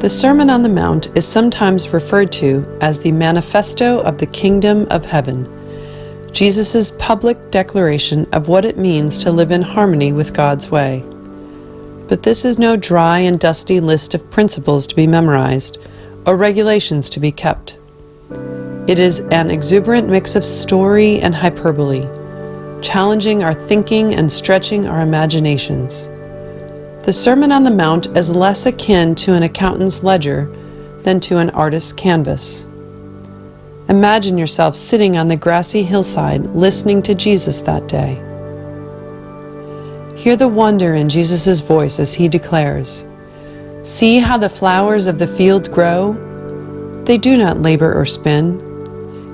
The Sermon on the Mount is sometimes referred to as the Manifesto of the Kingdom of Heaven, Jesus' public declaration of what it means to live in harmony with God's way. But this is no dry and dusty list of principles to be memorized or regulations to be kept. It is an exuberant mix of story and hyperbole, challenging our thinking and stretching our imaginations. The Sermon on the Mount is less akin to an accountant's ledger than to an artist's canvas. Imagine yourself sitting on the grassy hillside listening to Jesus that day. Hear the wonder in Jesus' voice as he declares, "See how the flowers of the field grow? They do not labor or spin.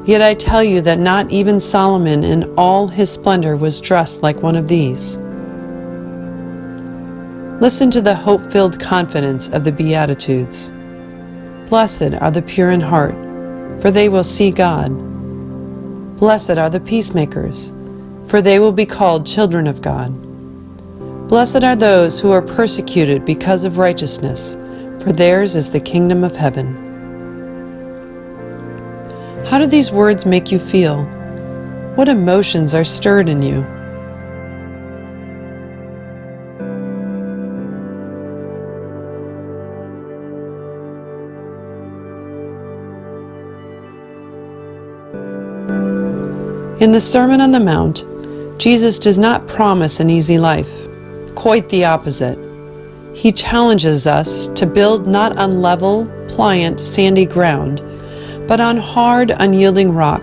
Yet I tell you that not even Solomon in all his splendor was dressed like one of these." Listen to the hope-filled confidence of the Beatitudes. Blessed are the pure in heart, for they will see God. Blessed are the peacemakers, for they will be called children of God. Blessed are those who are persecuted because of righteousness, for theirs is the kingdom of heaven. How do these words make you feel? What emotions are stirred in you? In the Sermon on the Mount, Jesus does not promise an easy life. Quite the opposite. He challenges us to build not on level, pliant, sandy ground, but on hard, unyielding rock,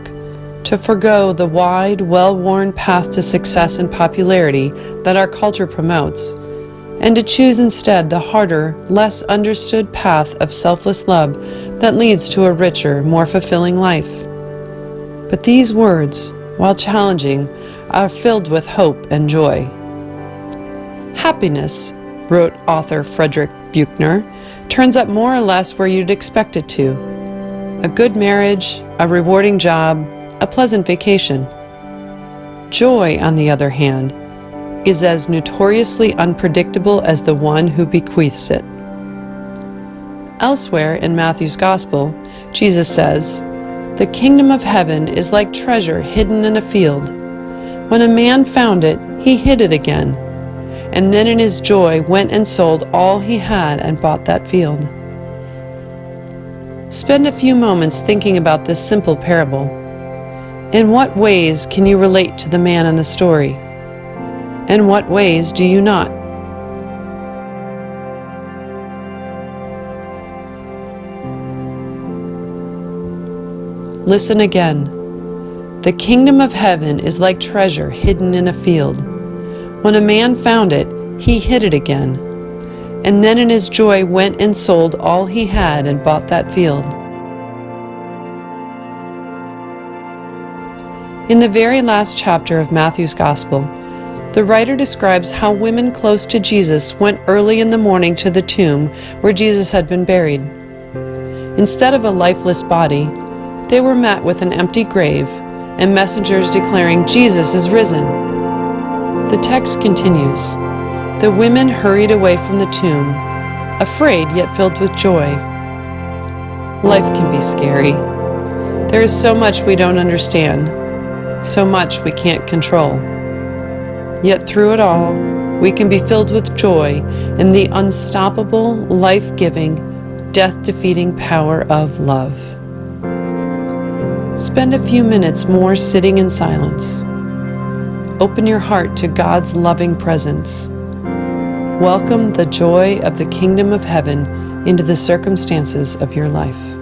to forgo the wide, well-worn path to success and popularity that our culture promotes, and to choose instead the harder, less understood path of selfless love that leads to a richer, more fulfilling life. But these words, while challenging, are filled with hope and joy. Happiness, wrote author Frederick Buechner, turns up more or less where you'd expect it to. A good marriage, a rewarding job, a pleasant vacation. Joy, on the other hand, is as notoriously unpredictable as the one who bequeaths it. Elsewhere in Matthew's Gospel, Jesus says, "The kingdom of heaven is like treasure hidden in a field. When a man found it, he hid it again, and then in his joy went and sold all he had and bought that field." Spend a few moments thinking about this simple parable. In what ways can you relate to the man in the story? In what ways do you not? Listen again. The kingdom of heaven is like treasure hidden in a field. When a man found it, he hid it again, and then in his joy went and sold all he had and bought that field. In the very last chapter of Matthew's Gospel, the writer describes how women close to Jesus went early in the morning to the tomb where Jesus had been buried. Instead of a lifeless body, they were met with an empty grave and messengers declaring, "Jesus is risen." The text continues. The women hurried away from the tomb, afraid yet filled with joy. Life can be scary. There is so much we don't understand, so much we can't control. Yet through it all, we can be filled with joy in the unstoppable, life-giving, death-defeating power of love. Spend a few minutes more sitting in silence. Open your heart to God's loving presence. Welcome the joy of the kingdom of heaven into the circumstances of your life.